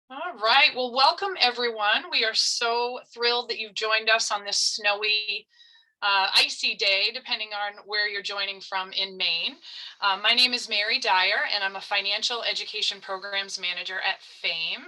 All right. Well, welcome everyone. We are so thrilled that you've joined us on this snowy, icy day, depending on where you're joining from in Maine. My name is Mary Dyer, and I'm a financial education programs manager at FAME.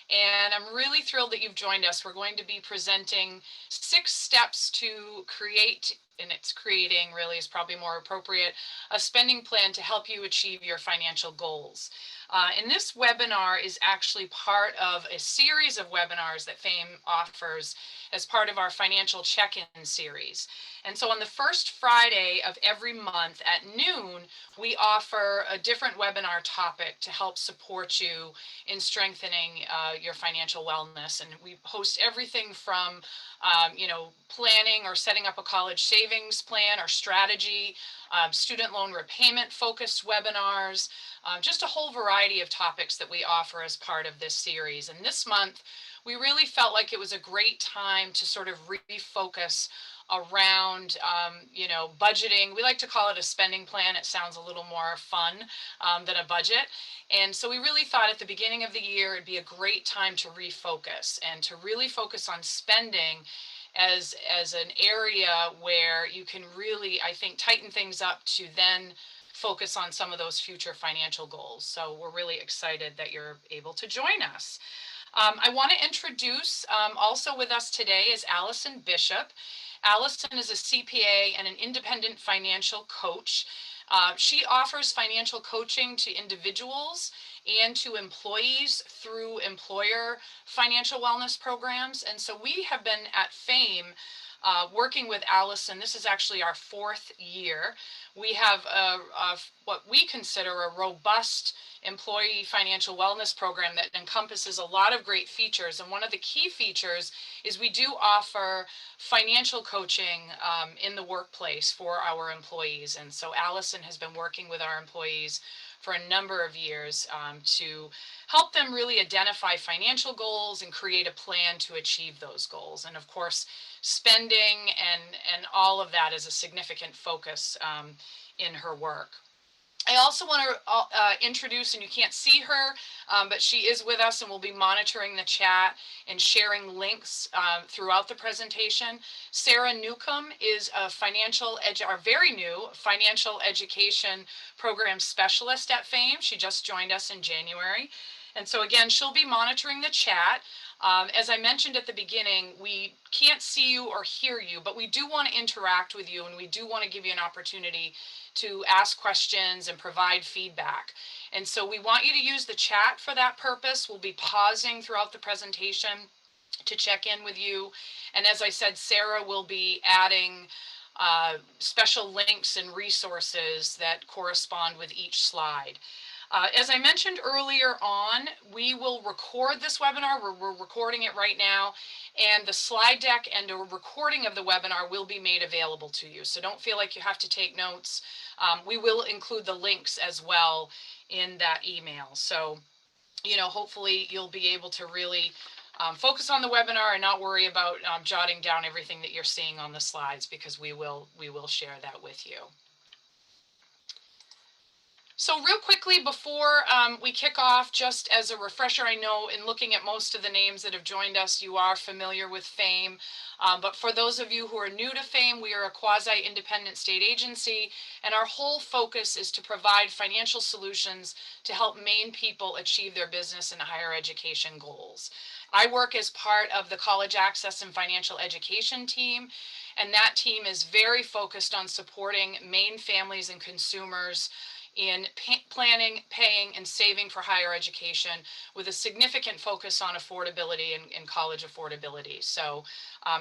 And I'm really thrilled that you've joined us. We're going to be presenting 6 steps to create, and it's creating really is probably more appropriate, a spending plan to help you achieve your financial goals. And this webinar is actually part of a series of webinars that FAME offers as part of our financial check-in series. And so on the first Friday of every month at noon, we offer a different webinar topic to help support you in strengthening your financial wellness. And we host everything from, planning or setting up a college savings plan or strategy, student loan repayment focused webinars, just a whole variety of topics that we offer as part of this series. And this month, we really felt like it was a great time to sort of refocus around, budgeting. We like to call it a spending plan. It sounds a little more fun than a budget. And so we really thought at the beginning of the year, it'd be a great time to refocus and to really focus on spending as an area where you can really, I think, tighten things up to then focus on some of those future financial goals. So we're really excited that you're able to join us. I want to introduce, also with us today is Allison Bishop. Allison is a CPA and an independent financial coach. She offers financial coaching to individuals and to employees through employer financial wellness programs. And so we have been at FAME working with Allison. This is actually our 4th year. We have what we consider a robust employee financial wellness program that encompasses a lot of great features. And one of the key features is we do offer financial coaching in the workplace for our employees. And so Allison has been working with our employees for a number of years to help them really identify financial goals and create a plan to achieve those goals. And of course, spending and all of that is a significant focus in her work. I also want to introduce, and you can't see her, but she is with us and will be monitoring the chat and sharing links throughout the presentation. Sarah Newcomb is our very new financial education program specialist at FAME. She just joined us in January. And so again, she'll be monitoring the chat. As I mentioned at the beginning, we can't see you or hear you, but we do want to interact with you and we do want to give you an opportunity to ask questions and provide feedback. And so we want you to use the chat for that purpose. We'll be pausing throughout the presentation to check in with you. And as I said, Sarah will be adding special links and resources that correspond with each slide. As I mentioned earlier on, we will record this webinar. We're recording it right now, and the slide deck and a recording of the webinar will be made available to you. So don't feel like you have to take notes. We will include the links as well in that email. So, hopefully you'll be able to really focus on the webinar and not worry about jotting down everything that you're seeing on the slides, because we will share that with you. So real quickly before we kick off, just as a refresher, I know in looking at most of the names that have joined us, you are familiar with FAME. But for those of you who are new to FAME, we are a quasi-independent state agency, and our whole focus is to provide financial solutions to help Maine people achieve their business and higher education goals. I work as part of the College Access and Financial Education team, and that team is very focused on supporting Maine families and consumers in planning, paying, and saving for higher education, with a significant focus on affordability and college affordability. So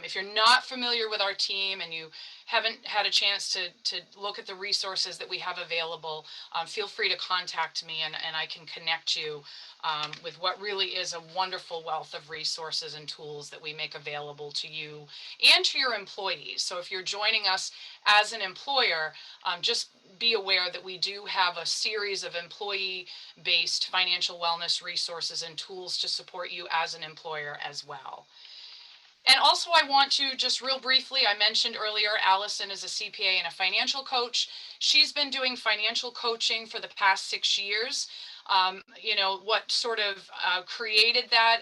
if you're not familiar with our team and you haven't had a chance to look at the resources that we have available, feel free to contact me and I can connect you with what really is a wonderful wealth of resources and tools that we make available to you and to your employees. So if you're joining us as an employer, just be aware that we do have a series of employee-based financial wellness resources and tools to support you as an employer as well. And also I want to just real briefly, I mentioned earlier, Allison is a CPA and a financial coach. She's been doing financial coaching for the past 6 years. What sort of created that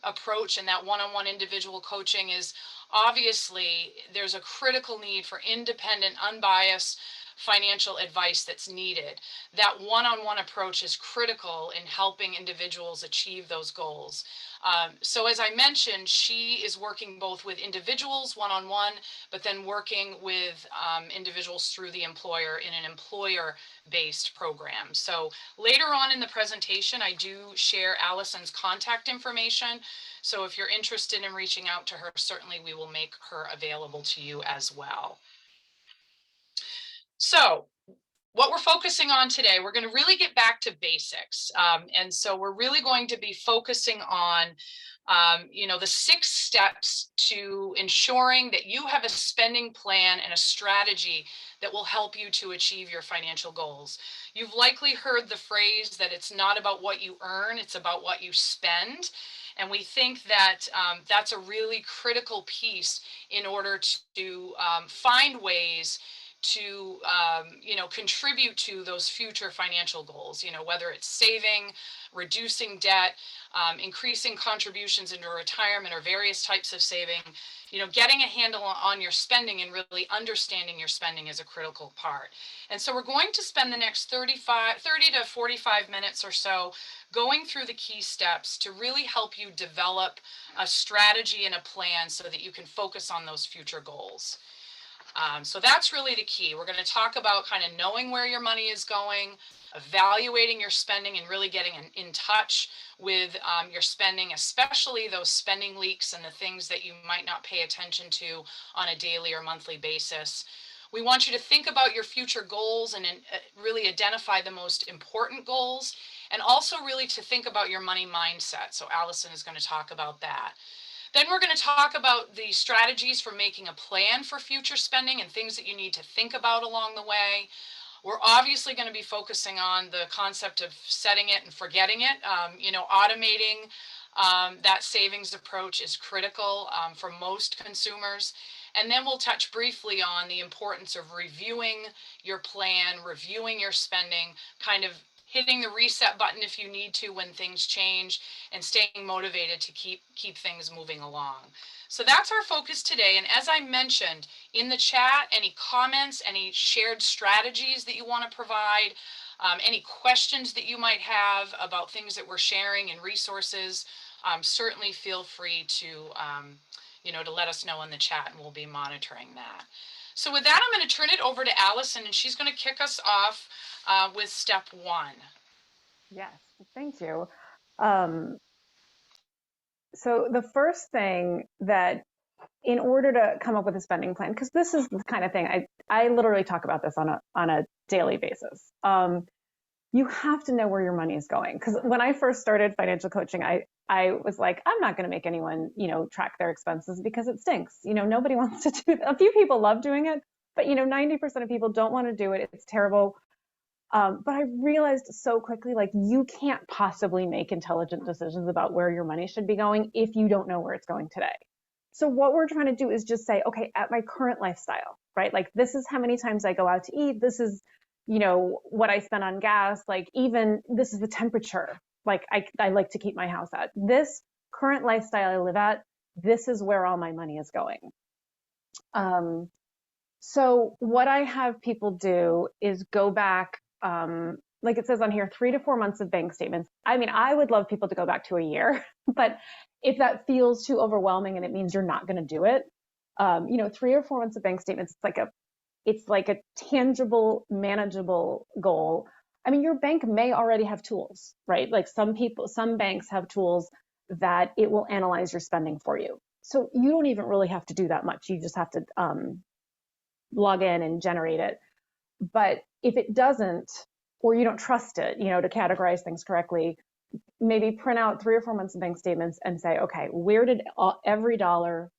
approach and that one-on-one individual coaching is obviously there's a critical need for independent, unbiased financial advice that's needed. That one-on-one approach is critical in helping individuals achieve those goals. So as I mentioned, she is working both with individuals one-on-one, but then working with individuals through the employer in an employer-based program. So later on in the presentation, I do share Allison's contact information. So if you're interested in reaching out to her, certainly we will make her available to you as well. So what we're focusing on today, we're going to really get back to basics. And so we're really going to be focusing on, the 6 steps to ensuring that you have a spending plan and a strategy that will help you to achieve your financial goals. You've likely heard the phrase that it's not about what you earn, it's about what you spend. And we think that that's a really critical piece in order to find ways to contribute to those future financial goals, whether it's saving, reducing debt, increasing contributions into retirement or various types of saving. Getting a handle on your spending and really understanding your spending is a critical part. And so we're going to spend the next 30 to 45 minutes or so going through the key steps to really help you develop a strategy and a plan so that you can focus on those future goals. So that's really the key. We're going to talk about kind of knowing where your money is going, evaluating your spending, and really getting in touch with your spending, especially those spending leaks and the things that you might not pay attention to on a daily or monthly basis. We want you to think about your future goals and really identify the most important goals, and also really to think about your money mindset. So Allison is going to talk about that. Then we're going to talk about the strategies for making a plan for future spending and things that you need to think about along the way. We're obviously going to be focusing on the concept of setting it and forgetting it. Automating that savings approach is critical for most consumers. And then we'll touch briefly on the importance of reviewing your plan, reviewing your spending, kind of hitting the reset button if you need to when things change, and staying motivated to keep things moving along. So that's our focus today. And as I mentioned in the chat, any comments, any shared strategies that you want to provide, any questions that you might have about things that we're sharing and resources, certainly feel free to let us know in the chat, and we'll be monitoring that. So with that, I'm going to turn it over to Allison, and she's going to kick us off with step 1. Yes, thank you. So the first thing that, in order to come up with a spending plan, because this is the kind of thing I literally talk about this on a daily basis. You have to know where your money is going. Because when I first started financial coaching, I was like, I'm not going to make anyone, track their expenses because it stinks. Nobody wants to do that. A few people love doing it, but 90% of people don't want to do it. It's terrible. But I realized so quickly, like, you can't possibly make intelligent decisions about where your money should be going if you don't know where it's going today. So what we're trying to do is just say, okay, at my current lifestyle, right? Like, this is how many times I go out to eat. This is, what I spend on gas. Like, even this is the temperature. Like, I like to keep my house at. This current lifestyle I live at, this is where all my money is going. So what I have people do is go back, like it says on here, 3 to 4 months of bank statements. I mean, I would love people to go back to a year, but if that feels too overwhelming and it means you're not going to do it, 3 or 4 months of bank statements, it's like a tangible, manageable goal. I mean, your bank may already have tools, right? Like some banks have tools that it will analyze your spending for you. So you don't even really have to do that much. You just have to log in and generate it. But if it doesn't, or you don't trust it, to categorize things correctly, maybe print out 3 or 4 months of bank statements and say, okay, where did every dollar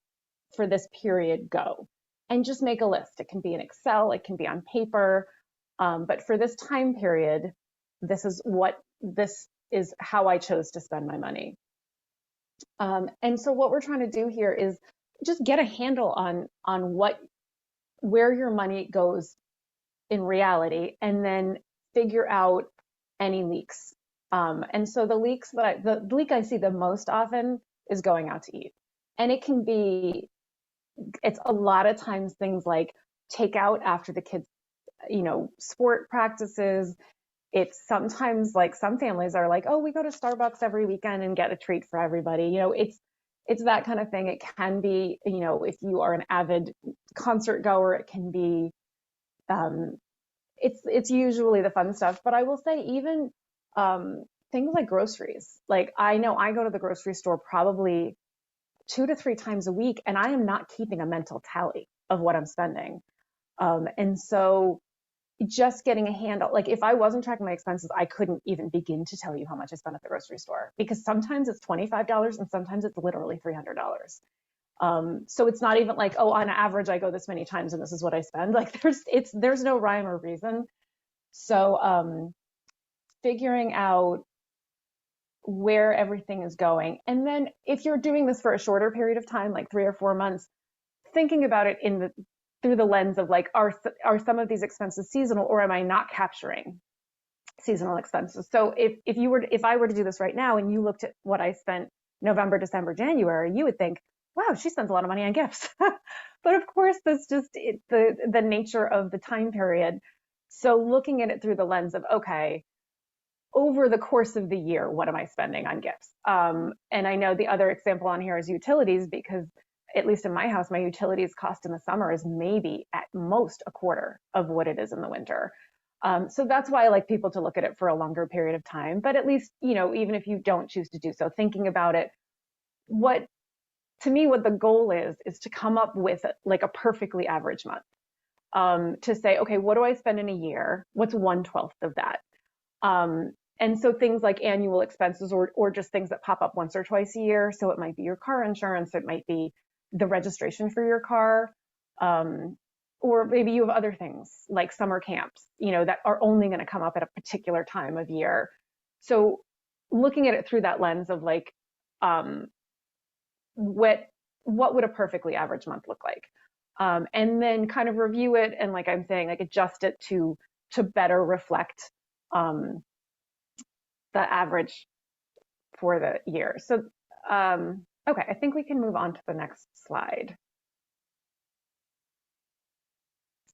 for this period go? And just make a list. It can be in Excel, it can be on paper. But for this time period, this is how I chose to spend my money. And so what we're trying to do here is just get a handle on where your money goes in reality, and then figure out any leaks. And so the leak I see the most often is going out to eat. And it's a lot of times things like takeout after the kids, sport practices. It's sometimes like some families are like, oh, we go to Starbucks every weekend and get a treat for everybody. It's that kind of thing. It can be, if you are an avid concert goer, it can be, um, it's usually the fun stuff. But I will say even things like groceries. Like I know I go to the grocery store probably 2 to 3 times a week, and I am not keeping a mental tally of what I'm spending. And so just getting a handle, like if I wasn't tracking my expenses, I couldn't even begin to tell you how much I spent at the grocery store because sometimes it's $25 and sometimes it's literally $300. So it's not even like, oh, on average, I go this many times and this is what I spend. Like there's no rhyme or reason. So, figuring out where everything is going. And then if you're doing this for a shorter period of time, like 3 or 4 months, thinking about it through the lens of like, are some of these expenses seasonal or am I not capturing seasonal expenses? So if I were to do this right now and you looked at what I spent November, December, January, you would think, wow, she spends a lot of money on gifts. But of course, that's just the nature of the time period. So looking at it through the lens of, okay, over the course of the year, what am I spending on gifts? And I know the other example on here is utilities, because at least in my house, my utilities cost in the summer is maybe at most a quarter of what it is in the winter. So that's why I like people to look at it for a longer period of time. But at least, even if you don't choose to do so, thinking about it, to me, what the goal is to come up with like a perfectly average month. To say, okay, what do I spend in a year? What's 1/12 of that? And so things like annual expenses or just things that pop up once or twice a year. So it might be your car insurance, it might be the registration for your car, or maybe you have other things like summer camps, that are only going to come up at a particular time of year. So looking at it through that lens of like, um, what would a perfectly average month look like? And then kind of review it and like I'm saying, like adjust it to better reflect um, the average for the year. So, okay, I think we can move on to the next slide.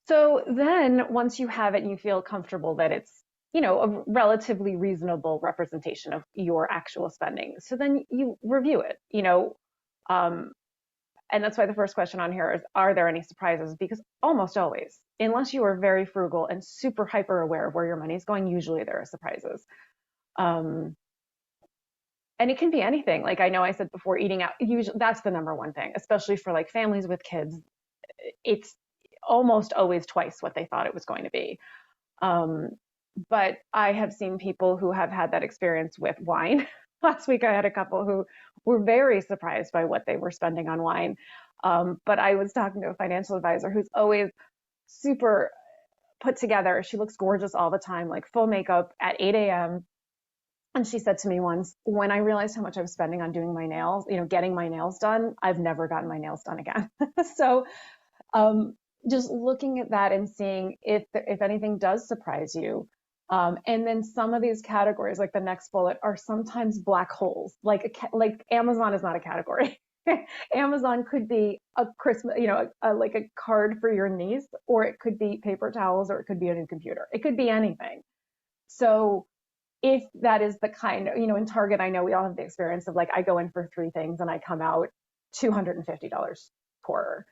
So then once you have it and you feel comfortable that it's, a relatively reasonable representation of your actual spending. So then you review it, um, and that's why the first question on here is, are there any surprises? Because almost always, unless you are very frugal and super hyper aware of where your money is going, usually there are surprises. Um, and it can be anything. Like I know I said before, eating out, usually that's the number one thing, especially for like families with kids. It's almost always twice what they thought it was going to be. Um, but I have seen people who have had that experience with wine. Last week, I had a couple who were very surprised by what they were spending on wine. But I was talking to a financial advisor who's always super put together. She looks gorgeous all the time, like full makeup at 8 a.m. And she said to me once, when I realized how much I was spending on doing my nails, getting my nails done, I've never gotten my nails done again. So um, just looking at that and seeing if anything does surprise you. And then some of these categories, like the next bullet, are sometimes black holes. Like Amazon is not a category. Amazon could be a Christmas, like a card for your niece, or it could be paper towels, or it could be a new computer. It could be anything. So if that is the kind of, in Target, I know we all have the experience of like, I go in for 3 things and I come out $250 poorer.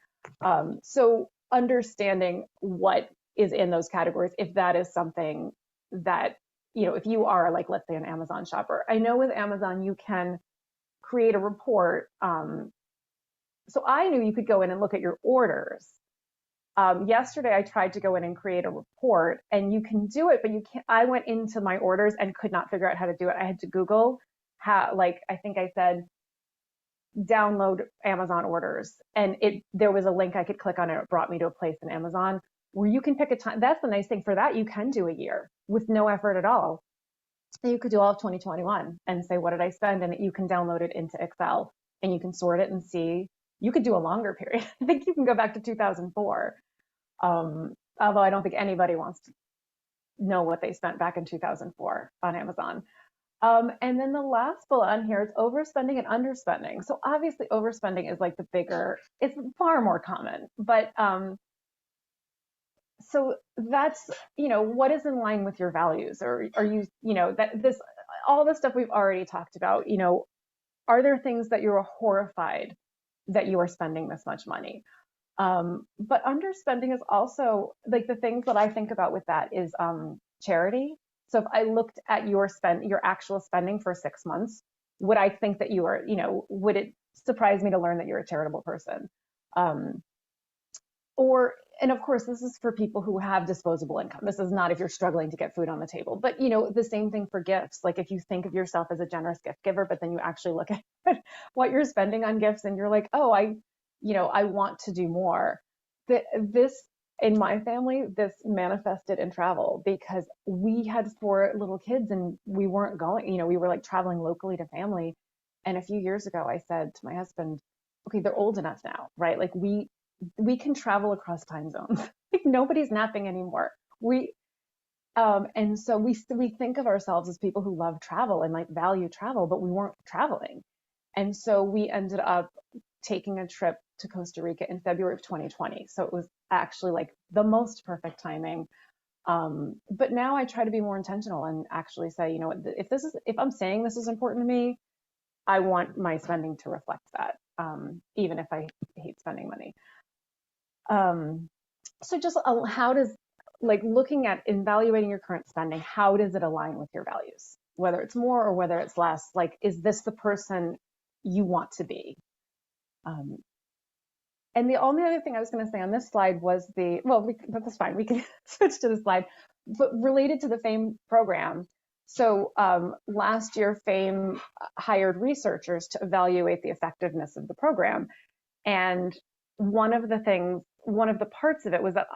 So understanding what is in those categories, if that is something that, if you are like, let's say an Amazon shopper, I know with Amazon, you can create a report. So I knew you could go in and look at your orders. Yesterday, I tried to go in and create a report, and you can do it, but you can't. I went into my orders and could not figure out how to do it. I had to Google how, like, I think I said, download Amazon orders, and there was a link I could click on, and it brought me to a place in Amazon where you can pick a time. That's the nice thing for that. You can do a year with no effort at all. You could do all of 2021 and say, what did I spend? And you can download it into Excel and you can sort it and see. You could do a longer period. I think you can go back to 2004. Although I don't think anybody wants to know what they spent back in 2004 on Amazon. And then the last bullet on here is overspending and underspending. So obviously overspending is like the bigger, it's far more common, but so that's, what is in line with your values? Or are you, that this, all the stuff we've already talked about, are there things that you're horrified that you are spending this much money? But underspending is also like the things that I think about with that is charity. So if I looked at your actual spending for 6 months, would I think that you are, would it surprise me to learn that you're a charitable person? Um, or, and of course, this is for people who have disposable income. This is not if you're struggling to get food on the table, but the same thing for gifts. Like if you think of yourself as a generous gift giver, but then you actually look at what you're spending on gifts and you're like, oh, I want to do more. This in my family, this manifested in travel because we had 4 little kids and we weren't going, we were like traveling locally to family. And a few years ago, I said to my husband, okay, they're old enough now, right? Like we can travel across time zones. Like nobody's napping anymore. And so we think of ourselves as people who love travel and like value travel, but we weren't traveling. And so we ended up taking a trip to Costa Rica in February of 2020. So it was actually like the most perfect timing. But now I try to be more intentional and actually say, if I'm saying this is important to me, I want my spending to reflect that, even if I hate spending money. So just how does, like looking at evaluating your current spending, how does it align with your values? Whether it's more or whether it's less, like, is this the person you want to be? Um, and the only other thing I was going to say on this slide was that's fine. We can switch to the slide, but related to the FAME program. So last year, FAME hired researchers to evaluate the effectiveness of the program. And one of the parts of it was that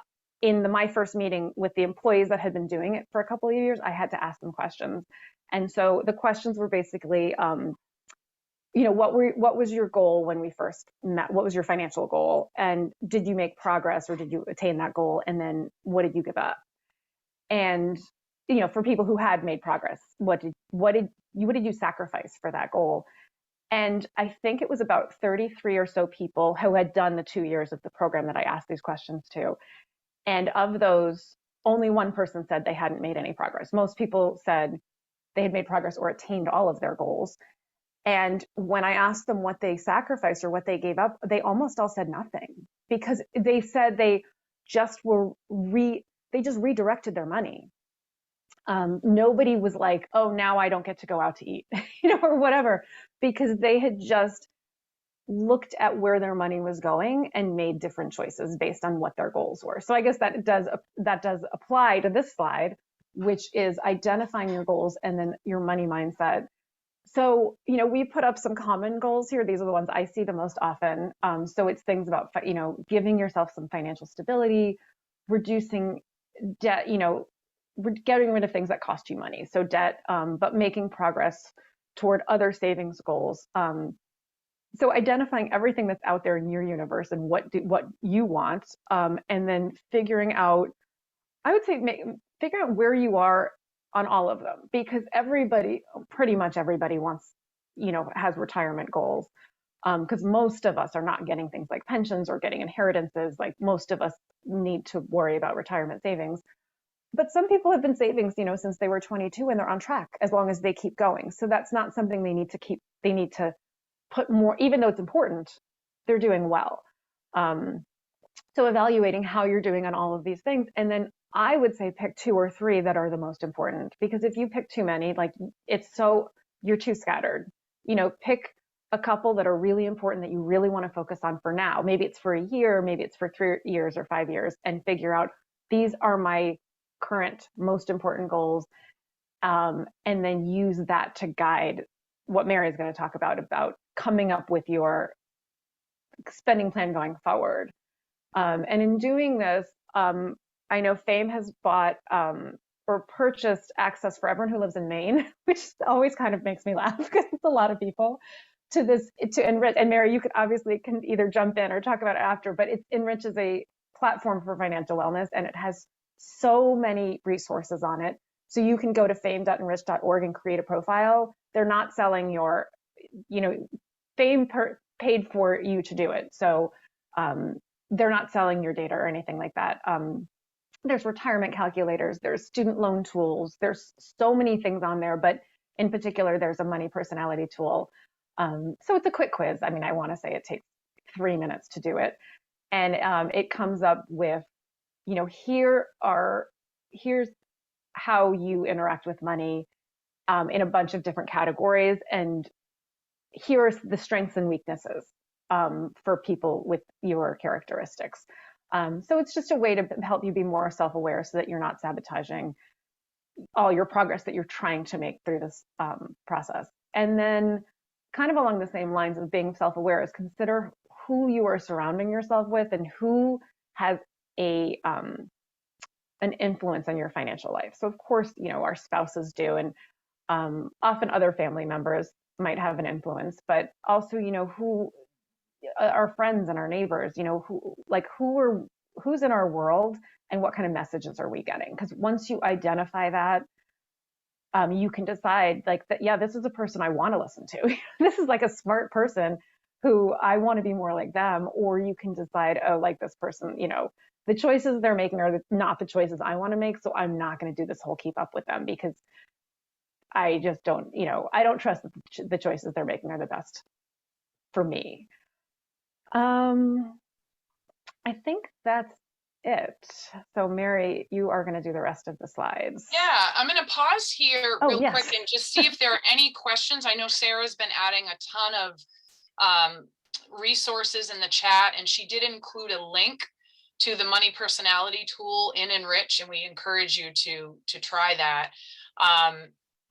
in my first meeting with the employees that had been doing it for a couple of years, I had to ask them questions. And so the questions were basically, what was your goal when we first met? What was your financial goal? And did you make progress or did you attain that goal? And then what did you give up? And, for people who had made progress, what did you sacrifice for that goal? And I think it was about 33 or so people who had done the 2 years of the program that I asked these questions to. And of those, only one person said they hadn't made any progress. Most people said they had made progress or attained all of their goals. And when I asked them what they sacrificed or what they gave up, they almost all said nothing because they said they just redirected their money. Nobody was like, oh, now I don't get to go out to eat, or whatever, because they had just looked at where their money was going and made different choices based on what their goals were. So I guess that does apply to this slide, which is identifying your goals and then your money mindset. So, we put up some common goals here. These are the ones I see the most often. So it's things about, giving yourself some financial stability, reducing debt, getting rid of things that cost you money. So debt, but making progress toward other savings goals. So identifying everything that's out there in your universe and what you want, and then figuring out, I would say, figure out where you are on all of them, because pretty much everybody wants, has retirement goals. Because most of us are not getting things like pensions or getting inheritances. Like most of us need to worry about retirement savings. But some people have been savings, since they were 22 and they're on track as long as they keep going. So that's not something they need to put more, even though it's important, they're doing well. So evaluating how you're doing on all of these things. And then I would say pick 2 or 3 that are the most important, because if you pick too many, like you're too scattered. Pick a couple that are really important that you really want to focus on for now. Maybe it's for a year, maybe it's for 3 years or 5 years, and figure out these are my current most important goals. And then use that to guide what Mary is going to talk about coming up with your spending plan going forward. And in doing this, I know FAME has bought or purchased access for everyone who lives in Maine, which always kind of makes me laugh because it's a lot of people, to Enrich. And Mary, you can either jump in or talk about it after, but Enrich is a platform for financial wellness, and it has so many resources on it So you can go to fame.enrich.org and create a profile. They're not selling your, you know, paid for you to do it. So they're not selling your data or anything like that. There's retirement calculators, there's student loan tools, there's so many things on there, but in particular, there's a money personality tool. So it's a quick quiz. I mean, I want to say it takes 3 minutes to do it. And it comes up with, you know, here's how you interact with money in a bunch of different categories. And here are the strengths and weaknesses for people with your characteristics. So it's just a way to help you be more self-aware so that you're not sabotaging all your progress that you're trying to make through this process. And then kind of along the same lines of being self-aware is consider who you are surrounding yourself with and who has a an influence on your financial life. So of course, you know, our spouses do, and often other family members might have an influence, but also, you know, who our friends and our neighbors, you know, who's in our world and what kind of messages are we getting? Because once you identify that, you can decide like that, yeah, this is a person I want to listen to. This is like a smart person who I want to be more like them. Or you can decide, oh, like this person, you know, the choices they're making are not the choices I want to make. So I'm not going to do this whole keep up with them because I just don't, you know, I don't trust that the choices they're making are the best for me. I think that's it. So Mary, you are going to do the rest of the slides. Yeah, I'm going to pause here Oh, real yes. quick and just see if there are any questions. I know Sarah's been adding a ton of resources in the chat, and she did include a link to the money personality tool in Enrich, and we encourage you to try that.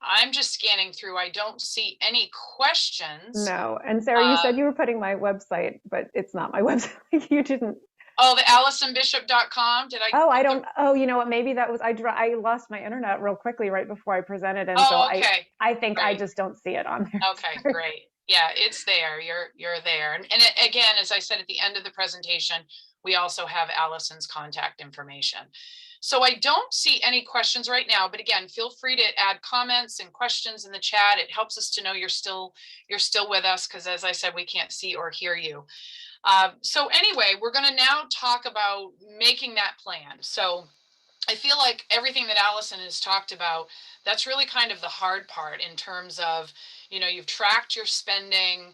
I'm just scanning through. I don't see any questions. No. And Sarah, you said you were putting my website, but it's not my website. You didn't. Oh, the AllisonBishop.com. Did I? Oh, I don't. Oh, you know what? Maybe that was I lost my internet real quickly right before I presented, and so Oh, okay. I think Great. I just don't see it on there. Okay, great. Yeah, it's there. You're there. And again, as I said at the end of the presentation, we also have Allison's contact information. So I don't see any questions right now, but again, feel free to add comments and questions in the chat. It helps us to know you're still with us, because as I said, we can't see or hear you. So anyway, we're going to now talk about making that plan. So I feel like everything that Allison has talked about, that's really kind of the hard part in terms of, you know, you've tracked your spending,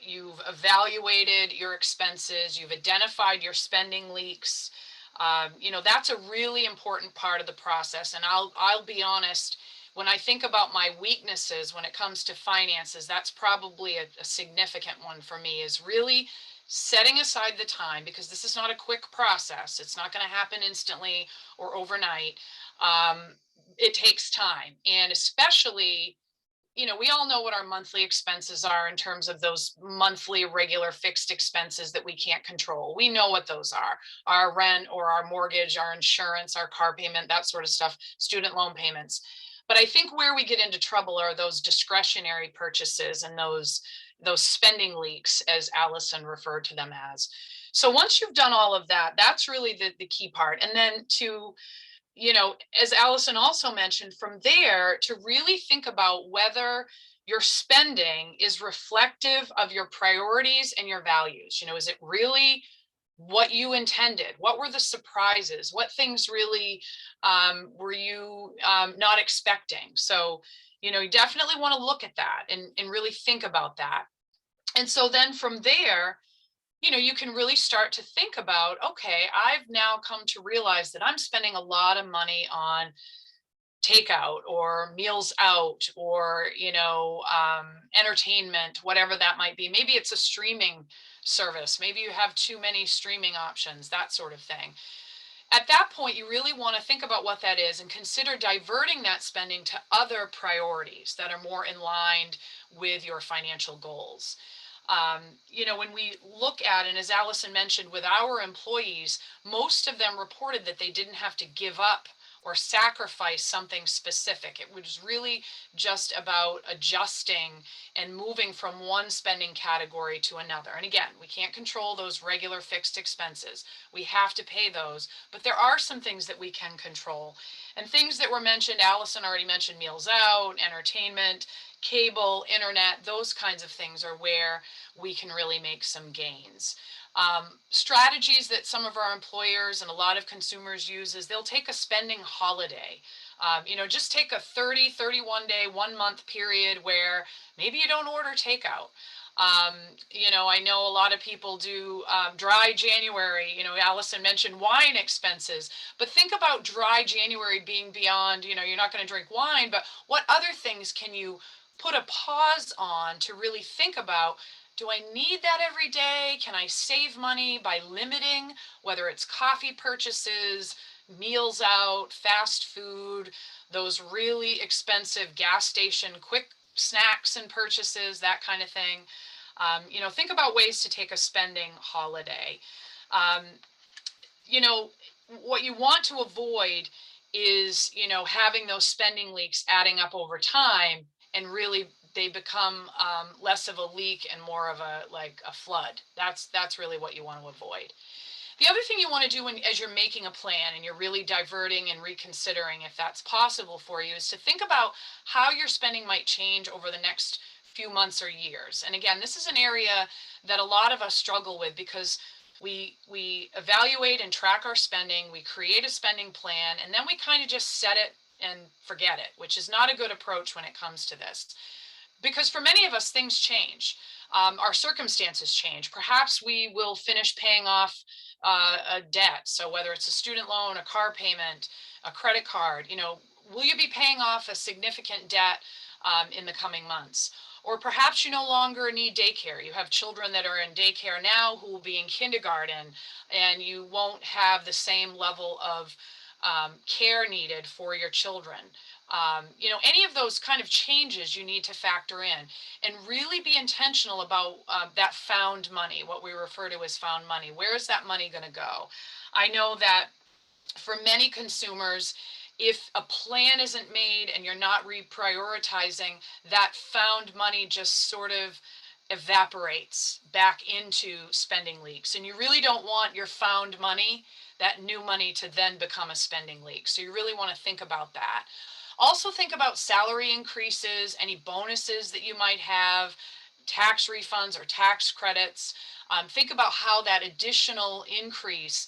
you've evaluated your expenses, you've identified your spending leaks. You know, that's a really important part of the process. And I'll be honest, when I think about my weaknesses when it comes to finances, that's probably a significant one for me, is really setting aside the time, because this is not a quick process. It's not going to happen instantly or overnight. It takes time. And especially, you know, we all know what our monthly expenses are in terms of those monthly regular fixed expenses that we can't control. We know what those are: our rent or our mortgage, our insurance, our car payment, that sort of stuff, student loan payments. But I think where we get into trouble are those discretionary purchases and those spending leaks, as Allison referred to them as. So once you've done all of that, that's really the key part. And then to, you know, as Allison also mentioned, from there to really think about whether your spending is reflective of your priorities and your values. You know, is it really what you intended? What were the surprises? What things really were you not expecting? So, you know, you definitely want to look at that and really think about that. And so then from there, you know, you can really start to think about, okay, I've now come to realize that I'm spending a lot of money on takeout or meals out or, you know, entertainment, whatever that might be. Maybe it's a streaming service. Maybe you have too many streaming options, that sort of thing. At that point, you really want to think about what that is and consider diverting that spending to other priorities that are more in line with your financial goals. You know, when we look at, and as Allison mentioned, with our employees, most of them reported that they didn't have to give up or sacrifice something specific. It was really just about adjusting and moving from one spending category to another. And again, we can't control those regular fixed expenses. We have to pay those, but there are some things that we can control. And things that were mentioned, Allison already mentioned meals out, entertainment, cable, internet, those kinds of things are where we can really make some gains. Strategies that some of our employers and a lot of consumers use is they'll take a spending holiday. Just take a 30, 31 day, 1 month period where maybe you don't order takeout. I know a lot of people do dry January. Allison mentioned wine expenses, but think about dry January being beyond, you're not going to drink wine, but what other things can you put a pause on to really think about? Do I need that every day? Can I save money by limiting whether it's coffee purchases, meals out, fast food, those really expensive gas station quick snacks and purchases, that kind of thing? Think about ways to take a spending holiday. Um, what you want to avoid is, having those spending leaks adding up over time and really they become less of a leak and more of a flood. That's really what you want to avoid. The other thing you want to do as you're making a plan and you're really diverting and reconsidering if that's possible for you is to think about how your spending might change over the next few months or years. And again, this is an area that a lot of us struggle with because we evaluate and track our spending, we create a spending plan, and then we kind of just set it and forget it, which is not a good approach when it comes to this. Because for many of us, things change. Our circumstances change. Perhaps we will finish paying off a debt. So whether it's a student loan, a car payment, a credit card, will you be paying off a significant debt in the coming months? Or perhaps you no longer need daycare. You have children that are in daycare now who will be in kindergarten, and you won't have the same level of care needed for your children. Any of those kind of changes you need to factor in and really be intentional about that found money, what we refer to as found money. Where is that money going to go? I know that for many consumers, if a plan isn't made and you're not reprioritizing, that found money just sort of evaporates back into spending leaks. And you really don't want your found money, that new money, to then become a spending leak. So you really want to think about that. Also think about salary increases, any bonuses that you might have, tax refunds or tax credits. Think about how that additional increase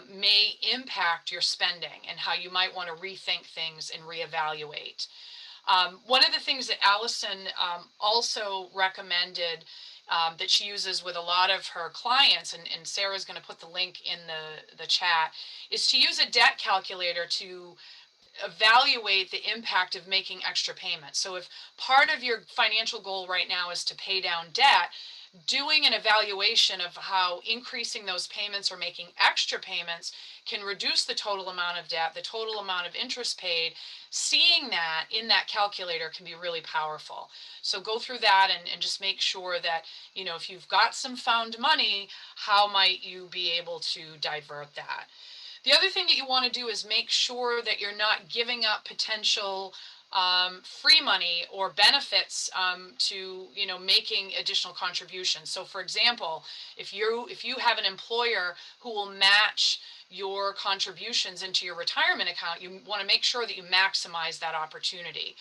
may impact your spending and how you might want to rethink things and reevaluate. One of the things that Allison also recommended that she uses with a lot of her clients, and Sarah's going to put the link in the chat, is to use a debt calculator to evaluate the impact of making extra payments. So if part of your financial goal right now is to pay down debt, doing an evaluation of how increasing those payments or making extra payments can reduce the total amount of debt, the total amount of interest paid, seeing that in that calculator can be really powerful. So go through that and just make sure that, if you've got some found money, how might you be able to divert that? The other thing that you want to do is make sure that you're not giving up potential free money or benefits to making additional contributions. So for example, if you have an employer who will match your contributions into your retirement account, you want to make sure that you maximize that opportunity.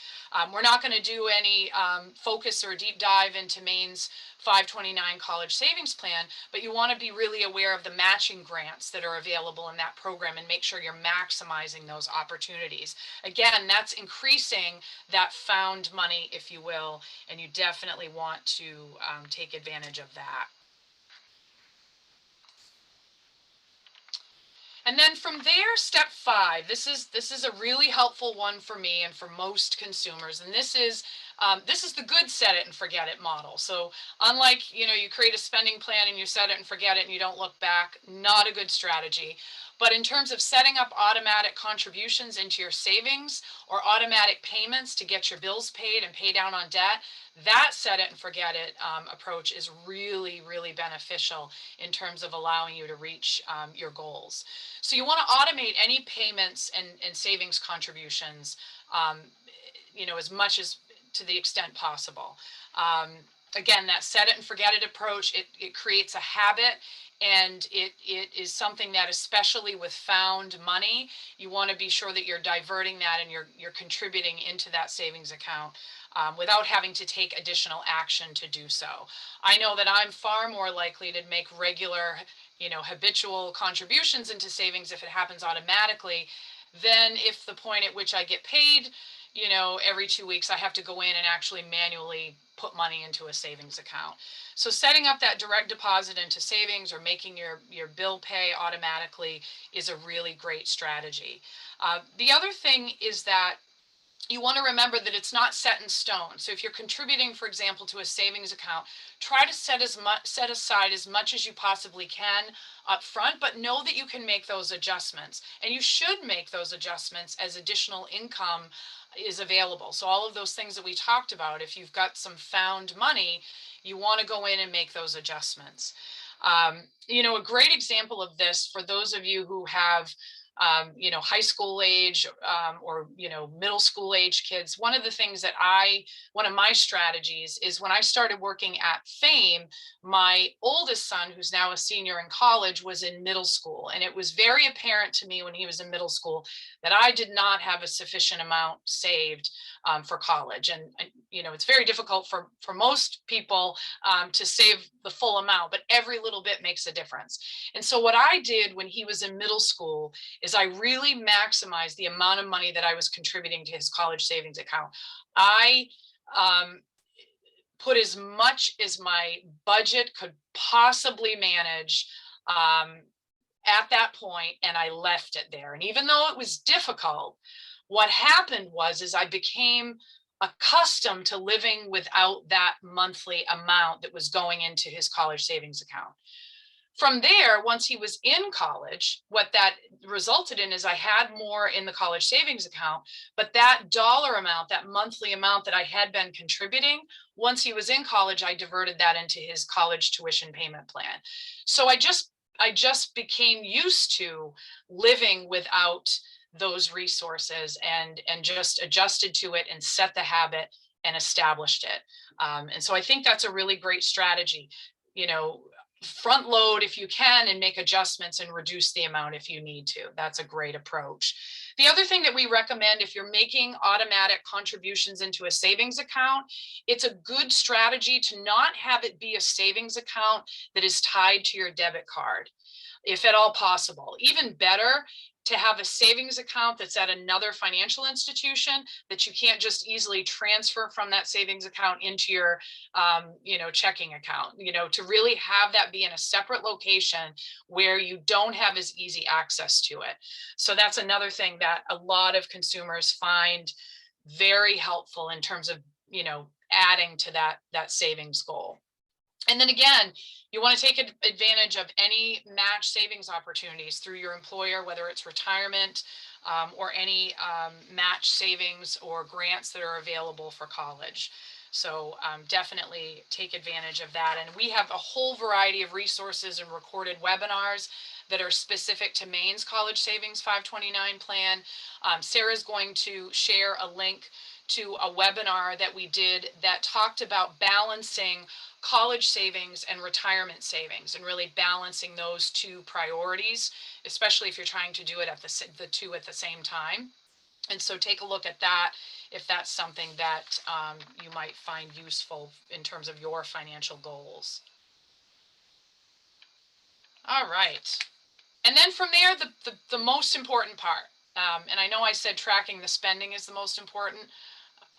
We're not going to do any focus or deep dive into Maine's 529 college savings plan, but you want to be really aware of the matching grants that are available in that program and make sure you're maximizing those opportunities. Again, that's increasing that found money, if you will, and you definitely want to take advantage of that. And then from there, step 5, this is a really helpful one for me and for most consumers. And this is This is the good set it and forget it model. So unlike, you create a spending plan and you set it and forget it and you don't look back, not a good strategy. But in terms of setting up automatic contributions into your savings or automatic payments to get your bills paid and pay down on debt, that set it and forget it approach is really, really beneficial in terms of allowing you to reach your goals. So you want to automate any payments and savings contributions, um, as much as to the extent possible. Again, that set it and forget it approach, it creates a habit, and it is something that, especially with found money, you want to be sure that you're diverting that and you're contributing into that savings account without having to take additional action to do so. I know that I'm far more likely to make regular, habitual contributions into savings if it happens automatically than if the point at which I get paid, every 2 weeks, I have to go in and actually manually put money into a savings account. So setting up that direct deposit into savings or making your bill pay automatically is a really great strategy. The other thing is that you want to remember that it's not set in stone. So if you're contributing, for example, to a savings account, try to set aside as much as you possibly can up front, but know that you can make those adjustments, and you should make those adjustments as additional income is available. So all of those things that we talked about, if you've got some found money, you want to go in and make those adjustments. A great example of this for those of you who have high school age or, middle school age kids. One of my strategies is when I started working at Fame, my oldest son, who's now a senior in college, was in middle school. And it was very apparent to me when he was in middle school that I did not have a sufficient amount saved for college. And, it's very difficult for most people to save the full amount, but every little bit makes a difference. And so what I did when he was in middle school is I really maximized the amount of money that I was contributing to his college savings account. I put as much as my budget could possibly manage at that point, and I left it there. And even though it was difficult, what happened is I became accustomed to living without that monthly amount that was going into his college savings account. From there, once he was in college, what that resulted in is I had more in the college savings account, but that dollar amount, that monthly amount that I had been contributing, once he was in college, I diverted that into his college tuition payment plan. So I just became used to living without those resources and just adjusted to it and set the habit and established it. And so I think that's a really great strategy. Front load if you can and make adjustments and reduce the amount if you need to. That's a great approach. The other thing that we recommend, if you're making automatic contributions into a savings account, it's a good strategy to not have it be a savings account that is tied to your debit card, if at all possible. Even better, to have a savings account that's at another financial institution that you can't just easily transfer from that savings account into your checking account, to really have that be in a separate location where you don't have as easy access to it. So that's another thing that a lot of consumers find very helpful in terms of adding to that savings goal. And then again, you want to take advantage of any match savings opportunities through your employer, whether it's retirement or any match savings or grants that are available for college. So definitely take advantage of that. And we have a whole variety of resources and recorded webinars that are specific to Maine's College Savings 529 plan. Sarah's going to share a link to a webinar that we did that talked about balancing college savings and retirement savings and really balancing those two priorities, especially if you're trying to do it at the two at the same time. And so take a look at that if that's something that you might find useful in terms of your financial goals. All right. And then from there, the most important part, and I know I said tracking the spending is the most important.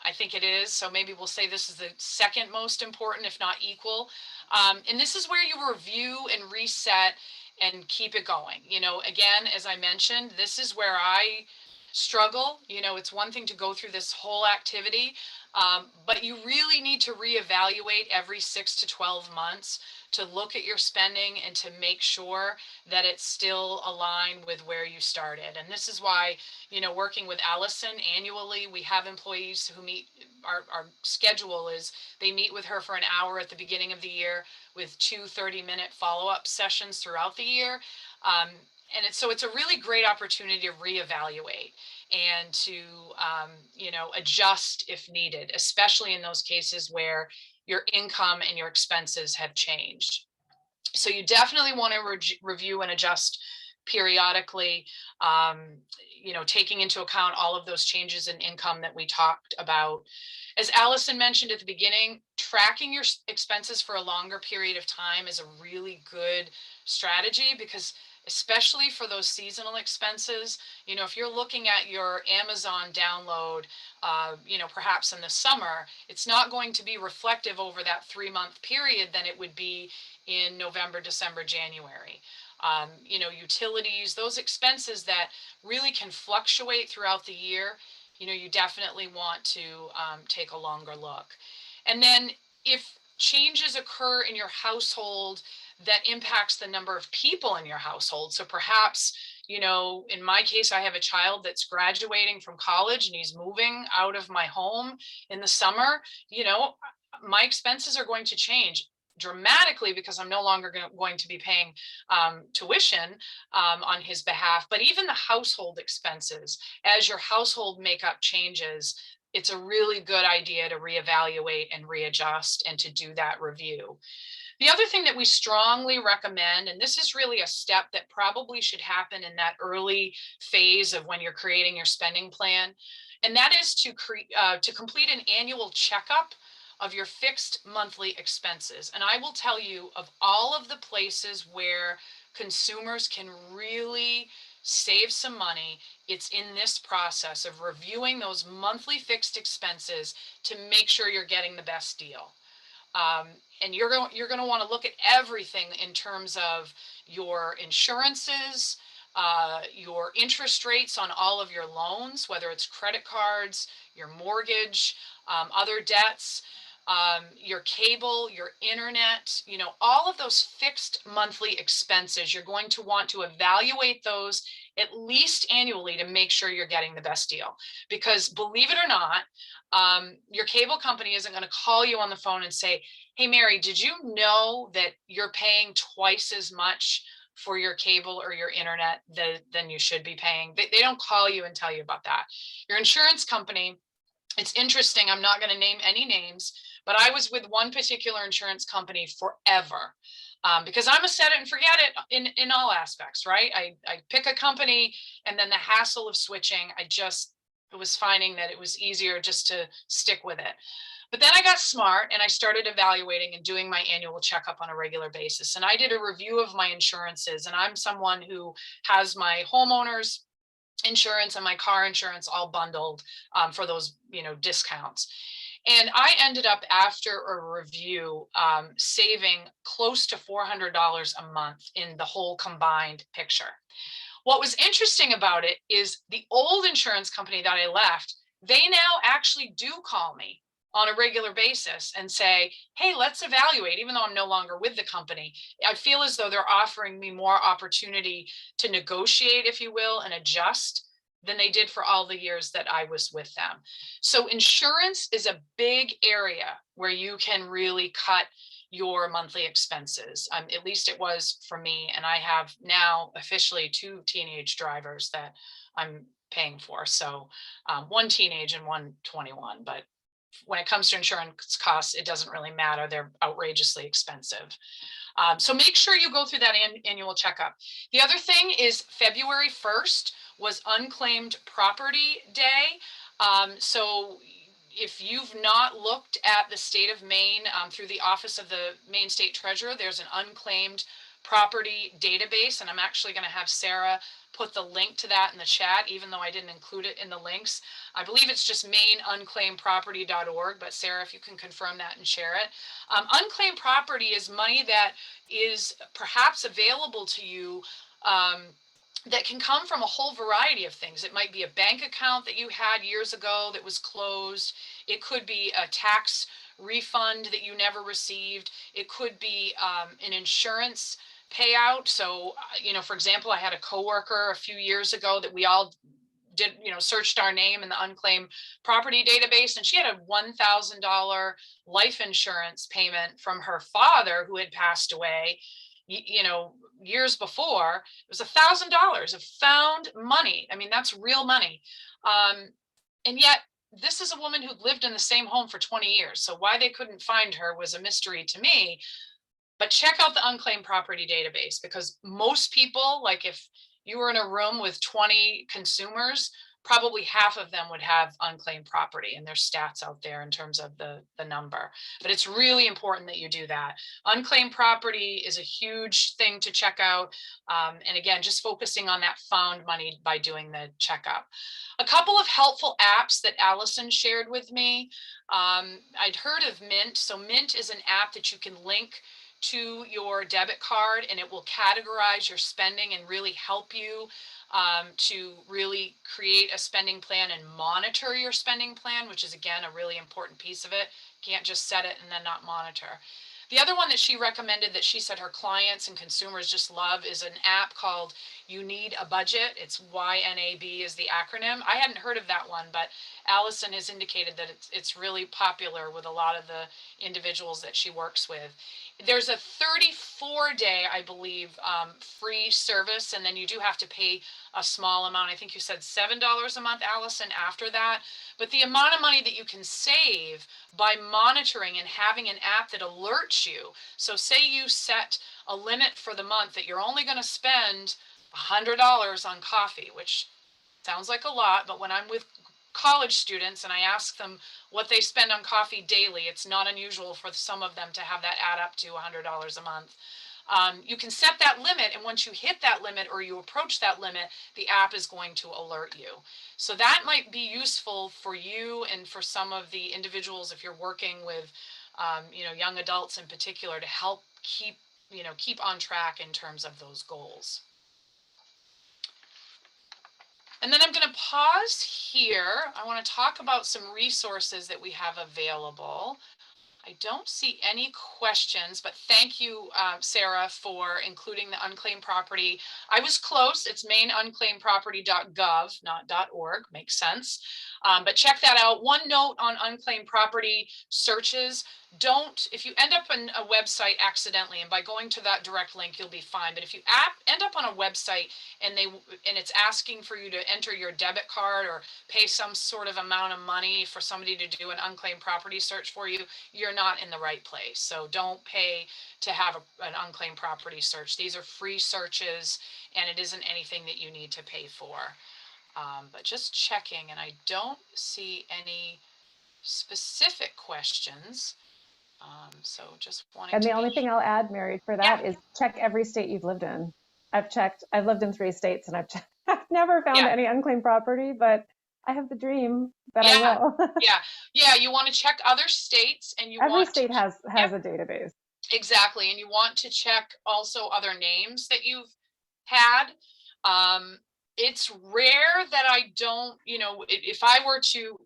I think it is. So maybe we'll say this is the second most important, if not equal. And this is where you review and reset and keep it going. Again, as I mentioned, this is where I struggle. It's one thing to go through this whole activity, But you really need to reevaluate every 6 to 12 months to look at your spending and to make sure that it's still aligned with where you started. And this is why, working with Allison annually, we have employees who meet, our schedule is they meet with her for an hour at the beginning of the year with 2 30-minute follow-up sessions throughout the year. So it's a really great opportunity to reevaluate and to adjust if needed, especially in those cases where your income and your expenses have changed. So you definitely want to review and adjust periodically, taking into account all of those changes in income that we talked about. As Allison mentioned at the beginning, tracking your expenses for a longer period of time is a really good strategy, because especially for those seasonal expenses, if you're looking at your Amazon download, perhaps in the summer, it's not going to be reflective over that 3-month period than it would be in November, December, January. Utilities, those expenses that really can fluctuate throughout the year, you definitely want to take a longer look. And then if changes occur in your household that impacts the number of people in your household, so perhaps, in my case, I have a child that's graduating from college and he's moving out of my home in the summer, my expenses are going to change dramatically because I'm no longer going to be paying tuition on his behalf. But even the household expenses, as your household makeup changes, it's a really good idea to reevaluate and readjust and to do that review. The other thing that we strongly recommend, and this is really a step that probably should happen in that early phase of when you're creating your spending plan, and that is to complete an annual checkup of your fixed monthly expenses. And I will tell you, of all of the places where consumers can really save some money, it's in this process of reviewing those monthly fixed expenses to make sure you're getting the best deal. And you're going to want to look at everything in terms of your insurances, your interest rates on all of your loans, whether it's credit cards, your mortgage, other debts, your cable, your internet, all of those fixed monthly expenses. You're going to want to evaluate those at least annually to make sure you're getting the best deal. Because believe it or not, your cable company isn't going to call you on the phone and say, "Hey, Mary, did you know that you're paying twice as much for your cable or your internet than you should be paying?" They don't call you and tell you about that. Your insurance company, it's interesting, I'm not going to name any names, but I was with one particular insurance company forever. Because I'm a set it and forget it in all aspects, right? I pick a company, and then the hassle of switching, I just was finding that it was easier just to stick with it. But then I got smart and I started evaluating and doing my annual checkup on a regular basis. And I did a review of my insurances, and I'm someone who has my homeowner's insurance and my car insurance all bundled for those, discounts. And I ended up, after a review, saving close to $400 a month in the whole combined picture. What was interesting about it is the old insurance company that I left, they now actually do call me on a regular basis and say, "Hey, let's evaluate," even though I'm no longer with the company. I feel as though they're offering me more opportunity to negotiate, if you will, and adjust than they did for all the years that I was with them. So insurance is a big area where you can really cut your monthly expenses. At least it was for me. And I have now officially 2 teenage drivers that I'm paying for. So one teenage and one 21. But when it comes to insurance costs, it doesn't really matter. They're outrageously expensive. So make sure you go through that annual checkup. The other thing is February 1st was Unclaimed Property Day. So if you've not looked at the state of Maine through the Office of the Maine State Treasurer, there's an unclaimed property database, and I'm actually going to have Sarah put the link to that in the chat, even though I didn't include it in the links. I believe it's just maineunclaimedproperty.org, but Sarah, if you can confirm that and share it. Unclaimed property is money that is perhaps available to you that can come from a whole variety of things. It might be a bank account that you had years ago that was closed. It could be a tax refund that you never received. It could be an insurance payout. So, for example, I had a coworker a few years ago that we all did, searched our name in the unclaimed property database, and she had a $1,000 life insurance payment from her father who had passed away, years before. It was $1,000 of found money. I mean, that's real money. And yet this is a woman who lived in the same home for 20 years. So why they couldn't find her was a mystery to me. But check out the unclaimed property database, because most people, like if you were in a room with 20 consumers, probably half of them would have unclaimed property, and there's stats out there in terms of the number. But it's really important that you do that. Unclaimed property is a huge thing to check out. And again, just focusing on that found money by doing the checkup. A couple of helpful apps that Allison shared with me. I'd heard of Mint. So Mint is an app that you can link to your debit card, and it will categorize your spending and really help you to really create a spending plan and monitor your spending plan, which is, again, a really important piece of it. You can't just set it and then not monitor. The other one that she recommended that she said her clients and consumers just love is an app called You Need a Budget. It's YNAB is the acronym. I hadn't heard of that one, but Allison has indicated that it's really popular with a lot of the individuals that she works with. There's a 34-day, I believe, free service, and then you do have to pay a small amount. I think you said $7 a month, Allison, after that. But the amount of money that you can save by monitoring and having an app that alerts you. So say you set a limit for the month that you're only going to spend $100 on coffee, which sounds like a lot, but when I'm with college students and I ask them what they spend on coffee daily, it's not unusual for some of them to have that add up to $100 a month. You can set that limit, and once you hit that limit or you approach that limit, the app is going to alert you. So that might be useful for you and for some of the individuals if you're working with young adults in particular, to help keep on track in terms of those goals. And then I'm going to pause here. I want to talk about some resources that we have available. I don't see any questions, but thank you, Sarah, for including the unclaimed property. I was close. It's mainunclaimedproperty.gov, not .org. Makes sense. But check that out. One note on unclaimed property searches. If you end up on a website accidentally, and by going to that direct link, you'll be fine. But if you end up on a website and it's asking for you to enter your debit card or pay some sort of amount of money for somebody to do an unclaimed property search for you, you're not in the right place. So don't pay to have an unclaimed property search. These are free searches, and it isn't anything that you need to pay for. But just checking, and I don't see any specific questions. So just wanting And to the only thing I'll add, Mary, for that is check every state you've lived in. I've lived in 3 states, and I've never found any unclaimed property, but I have the dream that I will. Yeah. You want to check other states, and Every state has a database. Exactly. And you want to check also other names that you've had. It's rare that I don't, if I were to,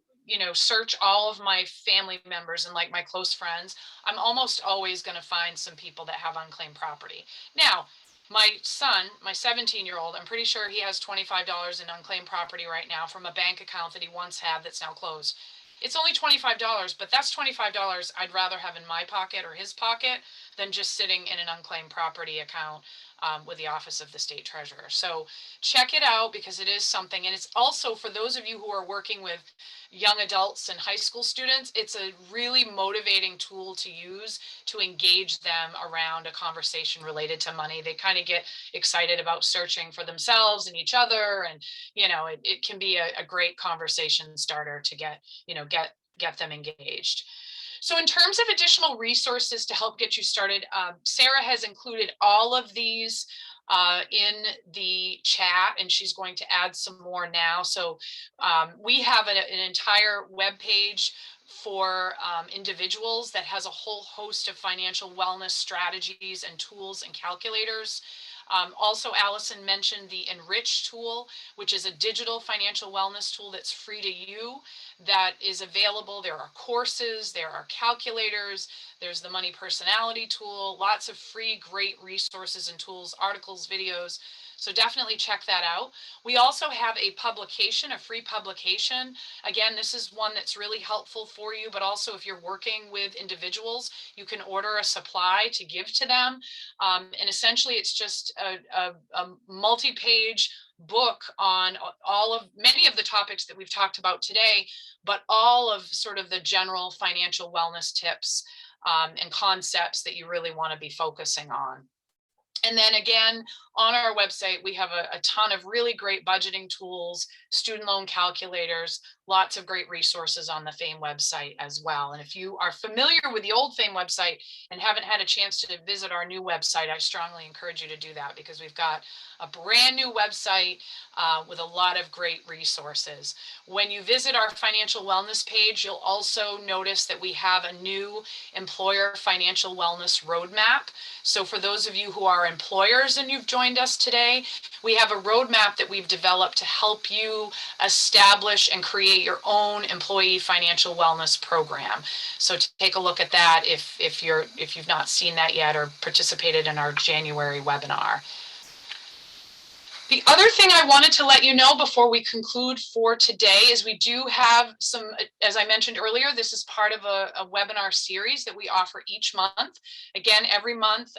search all of my family members and like my close friends, I'm almost always going to find some people that have unclaimed property. Now, my son, my 17-year-old, I'm pretty sure he has $25 in unclaimed property right now from a bank account that he once had that's now closed. It's only $25, but that's $25 I'd rather have in my pocket or his pocket than just sitting in an unclaimed property account with the Office of the State Treasurer. So check it out, because it is something. And it's also, for those of you who are working with young adults and high school students, it's a really motivating tool to use to engage them around a conversation related to money. They kind of get excited about searching for themselves and each other. And, it can be a great conversation starter to get them engaged. So in terms of additional resources to help get you started, Sarah has included all of these in the chat, and she's going to add some more now. So we have an entire web page for individuals that has a whole host of financial wellness strategies and tools and calculators. Also, Allison mentioned the Enrich tool, which is a digital financial wellness tool that's free to you, that is available. There are courses, there are calculators, there's the money personality tool, lots of free, great resources and tools, articles, videos. So definitely check that out. We also have a publication, a free publication. Again, this is one that's really helpful for you, but also if you're working with individuals, you can order a supply to give to them. And essentially it's just a multi-page book on many of the topics that we've talked about today, but all of sort of the general financial wellness tips and concepts that you really want to be focusing on. And then again, on our website, we have a ton of really great budgeting tools, student loan calculators, lots of great resources on the FAME website as well. And if you are familiar with the old FAME website and haven't had a chance to visit our new website, I strongly encourage you to do that, because we've got a brand new website with a lot of great resources. When you visit our financial wellness page, you'll also notice that we have a new employer financial wellness roadmap. So for those of you who are employers and you've joined us today, we have a roadmap that we've developed to help you establish and create your own employee financial wellness program. So take a look at that if you've not seen that yet or participated in our January webinar. The other thing I wanted to let you know before we conclude for today is we do have some, as I mentioned earlier, this is part of a webinar series that we offer each month. Again, every month,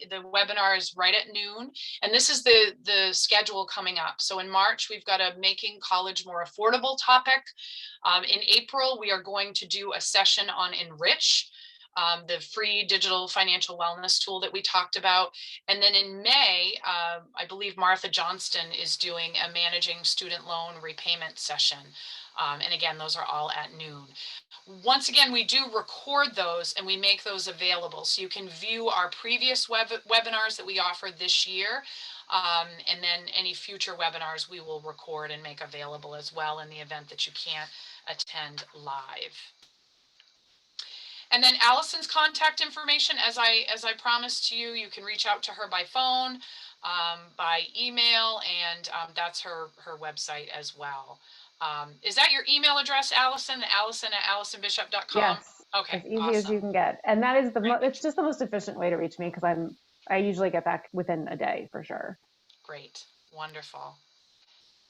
the webinar is right at noon, and this is the schedule coming up. So in March, we've got a Making College More Affordable topic. In April, we are going to do a session on Enrich, the free digital financial wellness tool that we talked about. And then in May, I believe Martha Johnston is doing a managing student loan repayment session. And again, those are all at noon. Once again, we do record those and we make those available. So you can view our previous webinars that we offered this year. And then any future webinars we will record and make available as well in the event that you can't attend live. And then Allison's contact information, as I promised to you, you can reach out to her by phone, by email, and that's her website as well. Is that your email address, Allison? Allison@allisonbishop.com? Yes. Okay, As easy awesome. as you can get. And that is it's just the most efficient way to reach me, because I usually get back within a day for sure. Great. Wonderful.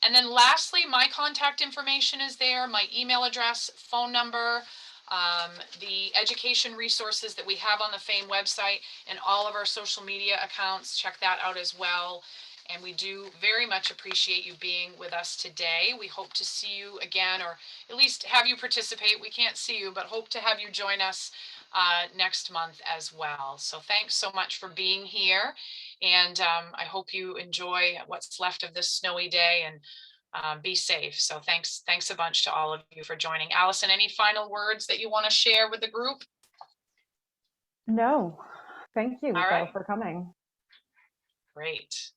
And then lastly, my contact information is there, my email address, phone number, the education resources that we have on the FAME website, and all of our social media accounts. Check that out as well. And we do very much appreciate you being with us today. We hope to see you again, or at least have you participate. We can't see you, but hope to have you join us next month as well. So thanks so much for being here. And I hope you enjoy what's left of this snowy day, and be safe. So thanks a bunch to all of you for joining. Allison, any final words that you want to share with the group? No, thank you All right. for coming. Great.